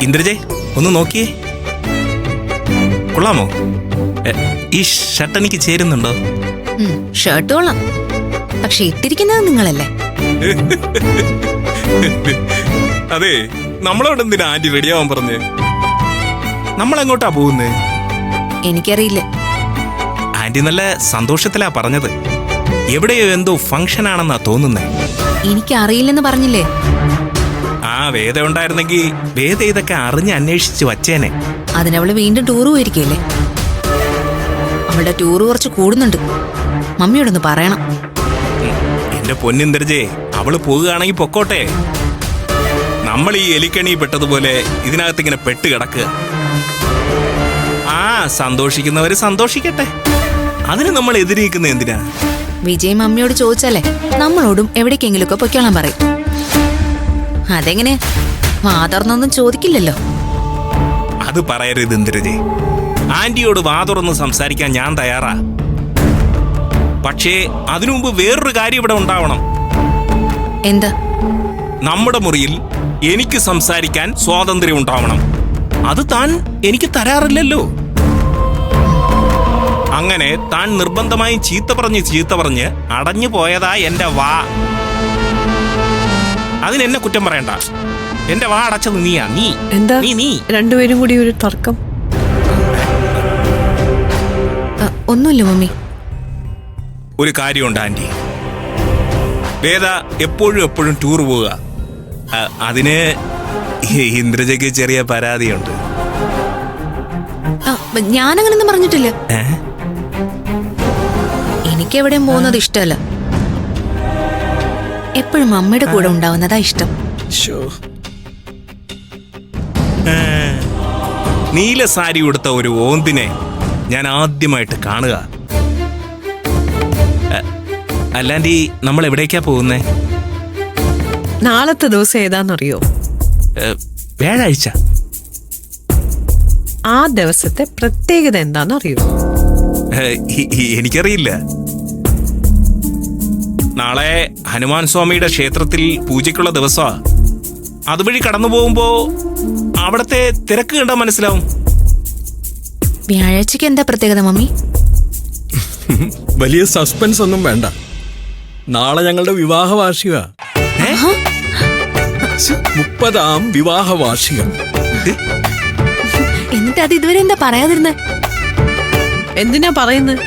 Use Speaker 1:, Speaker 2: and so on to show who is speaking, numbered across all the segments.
Speaker 1: ഇന്ദ്രജയ് ഒന്ന് നോക്കിയേ, കൊള്ളാമോ? ഈ ഷർട്ട് എനിക്ക് ചേരുന്നുണ്ടോ?
Speaker 2: ഷർട്ട് കൊള്ളാം, പക്ഷെ ഇട്ടിരിക്കുന്നത് നിങ്ങളല്ലേ.
Speaker 1: അതെ, നമ്മളോട് എന്തിനാ ആന്റി റെഡിയാവാൻ പറഞ്ഞ്? നമ്മളെങ്ങോട്ടാ പോകുന്നേ?
Speaker 2: എനിക്കറിയില്ല.
Speaker 1: ആന്റി നല്ല സന്തോഷത്തിലാ പറഞ്ഞത്. എവിടെയോ എന്തോ ഫംഗ്ഷൻ ആണെന്നാ തോന്നുന്നേ.
Speaker 2: എനിക്കറിയില്ലെന്ന് പറഞ്ഞില്ലേ.
Speaker 1: ആ വേദ ഉണ്ടായിരുന്നെങ്കിൽ വേദ ഇതൊക്കെ അറിഞ്ഞ് അന്വേഷിച്ച് വച്ചേനെ.
Speaker 2: അതിനവള് വീണ്ടും ടൂർ പോയിരിക്കല്ലേ. അവളുടെ ടൂറ് കുറച്ച് കൂടുന്നുണ്ട്. മമ്മിയോടൊന്ന് പറയണം.
Speaker 1: എന്റെ പൊന്നിന്ദ്രജേ, അവള് പോകുകയാണെങ്കിൽ പൊക്കോട്ടെ. നമ്മൾ ഈ എലിക്കണി പെട്ടതുപോലെ ഇതിനകത്ത് ഇങ്ങനെ പെട്ട് കിടക്കുക. ആ സന്തോഷിക്കുന്നവര് സന്തോഷിക്കട്ടെ, അതിന് നമ്മൾ എതിരിക്കുന്ന എന്തിനാ?
Speaker 2: വിജയ് മമ്മിയോട് ചോദിച്ചാലേ നമ്മളോടും എവിടേക്കെങ്കിലും ഒക്കെ പൊയ്ക്കോളാൻ പറയും. അതെങ്ങനെ വാതർന്നൊന്നും ചോദിക്കില്ലല്ലോ.
Speaker 1: അത് പറയരുത് ഇന്ദ്രജേ. ആന്റിയോട് വാതുറന്ന് സംസാരിക്കാൻ ഞാൻ തയ്യാറാ. പക്ഷേ അതിനു മുമ്പ് വേറൊരു കാര്യം ഇവിടെ ഉണ്ടാവണം.
Speaker 2: എന്താ?
Speaker 1: നമ്മുടെ മുറിയിൽ എനിക്ക് സംസാരിക്കാൻ സ്വാതന്ത്ര്യം ഉണ്ടാവണം. അത് താൻ എനിക്ക് തരാറില്ലല്ലോ. അങ്ങനെ താൻ നിർബന്ധമായും ചീത്ത പറഞ്ഞ് അടഞ്ഞു പോയതാ എന്റെ വാ. അതിനെന്നെ കുറ്റം പറയണ്ട. എന്റെ വാ അടച്ചത് നീയാ. നീ
Speaker 3: എന്താ
Speaker 1: നീ
Speaker 3: രണ്ടുപേരും കൂടി ഒരു തർക്കം?
Speaker 2: ഒന്നുമില്ല മമ്മി.
Speaker 1: ഒരു കാര്യമുണ്ട് ആന്റി. വേദ എപ്പോഴും ടൂർ പോവുക. അതിന് ഇന്ദ്രജയ്ക്ക് ചെറിയ പരാതിയുണ്ട്.
Speaker 2: ഞാനങ്ങനൊന്നും പറഞ്ഞിട്ടില്ല. എനിക്കെവിടെയും പോകുന്നത് ഇഷ്ടമല്ല. എപ്പോഴും അമ്മയുടെ കൂടെ ഉണ്ടാവുന്നതാ ഇഷ്ടം.
Speaker 1: നീല സാരി ഉടുത്ത ഒരു ഓന്തിനെ ഞാൻ ആദ്യമായിട്ട് കാണുക. അല്ലാണ്ടി നമ്മൾ എവിടേക്കാ പോകുന്നേ?
Speaker 3: നാളത്തെ ദിവസം ഏതാന്നറിയോ?
Speaker 1: വ്യാഴാഴ്ച.
Speaker 3: ആ ദിവസത്തെ പ്രത്യേകത എന്താന്നറിയോ?
Speaker 1: എനിക്കറിയില്ല. നാളെ ഹനുമാൻ സ്വാമിയുടെ ക്ഷേത്രത്തിൽ പൂജയ്ക്കുള്ള ദിവസമാ. അതുവഴി കടന്നു പോകുമ്പോ അവിടത്തെ തിരക്ക് കണ്ടാ മനസ്സിലാവും.
Speaker 2: വ്യാഴാഴ്ചക്ക് എന്താ പ്രത്യേകത മമ്മി?
Speaker 4: വലിയ സസ്പെൻസ് ഒന്നും വേണ്ട. നാളെ ഞങ്ങളുടെ വിവാഹ വാർഷിക. 30ാം വിവാഹ വാർഷികം.
Speaker 2: എന്നിട്ട് അത് ഇതുവരെ എന്താ പറയാതിരുന്നേ?
Speaker 3: എന്തിനാ പറയുന്നത്?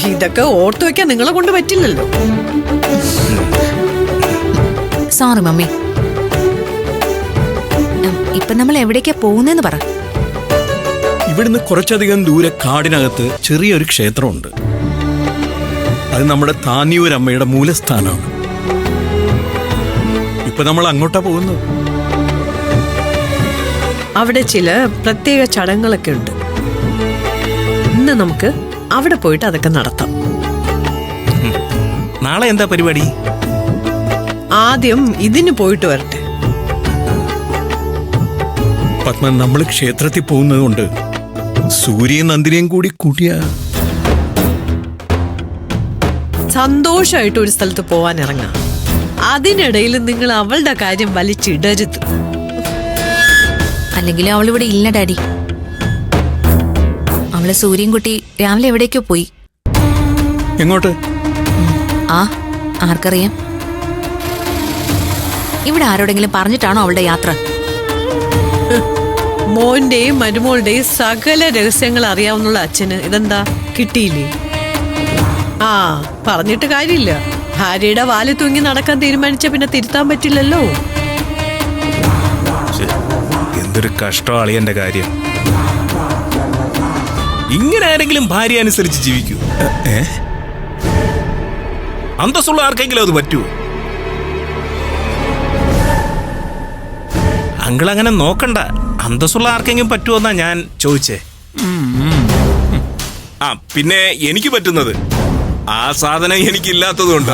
Speaker 3: ഇതൊക്കെ ഓർത്തു വെക്കാൻ നിങ്ങളെ കൊണ്ട് പറ്റില്ലല്ലോ.
Speaker 2: Sorry mummy. ഇപ്പൊ നമ്മൾ എവിടേക്കാ പോകുന്നെന്ന് പറ.
Speaker 4: ഇവിടുന്ന് കുറച്ചധികം ദൂരെ കാടിനകത്ത് ചെറിയൊരു ക്ഷേത്രമുണ്ട്. അത് നമ്മുടെ താന്നിയൂരമ്മയുടെ മൂലസ്ഥാനമാണ്. ഇപ്പൊ നമ്മൾ അങ്ങോട്ടാ പോകുന്നത്.
Speaker 3: അവിടെ ചില പ്രത്യേക ചടങ്ങുകളൊക്കെ ഉണ്ട്. ഇന്ന് നമുക്ക് അവിടെ പോയിട്ട് അതൊക്കെ നടത്താം.
Speaker 1: നാളെ എന്താ പരിപാടി?
Speaker 3: ആദ്യം ഇതിന് പോയിട്ട് വരട്ടെ.
Speaker 4: പത്മ, നമ്മൾ ക്ഷേത്രത്തിൽ പോകുന്നത് കൊണ്ട് സൂര്യയും നന്ദിനിയും കൂടി കൂട്ടിയ
Speaker 3: സന്തോഷമായിട്ട് ഒരു സ്ഥലത്ത് പോവാൻ ഇറങ്ങാം. അതിനിടയിൽ നിങ്ങൾ അവളുടെ കാര്യം വലിച്ചിടരുത്.
Speaker 2: അല്ലെങ്കിലും അവളിവിടെ ഇല്ല ഡാഡി. അവള് സൂര്യൻകുട്ടി രാവിലെ എവിടേക്കോ പോയി.
Speaker 4: എങ്ങോട്ട്?
Speaker 2: ആർക്കറിയാം. ഇവിടെ ആരോടെങ്കിലും പറഞ്ഞിട്ടാണോ അവളുടെ യാത്ര?
Speaker 3: മോന്റെയും മരുമോളുടെയും സകല രഹസ്യങ്ങൾ അറിയാവുന്നുള്ള അച്ഛന് ഇതെന്താ കിട്ടിയില്ലേ? പറഞ്ഞിട്ട് കാര്യമില്ല. ഭാര്യയുടെ വാല് തൂങ്ങി നടക്കാൻ തീരുമാനിച്ച പിന്നെ തിരുത്താൻ പറ്റില്ലല്ലോ.
Speaker 1: എന്തൊരു കഷ്ടം അളിയന്റെ കാര്യം. ഇങ്ങനെ ആരെങ്കിലും ഭാര്യ അനുസരിച്ച് ജീവിക്കൂ? അന്തസ്സുള്ള ആർക്കെങ്കിലും അത് പറ്റുമോ? അങ്കിൾ അങ്ങനെ നോക്കണ്ട. അന്തസ്സുള്ള ആർക്കെങ്കിലും പറ്റുമെന്നാ ഞാൻ ചോദിച്ചേ. പിന്നെ എനിക്ക് പറ്റുന്നത് ആ സാധനം എനിക്കില്ലാത്തതുകൊണ്ട്.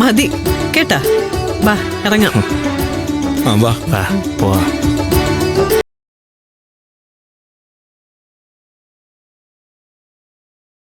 Speaker 3: മതി കേട്ടാ. വാ ഇറങ്ങാം.
Speaker 4: വാ
Speaker 1: പോവാ.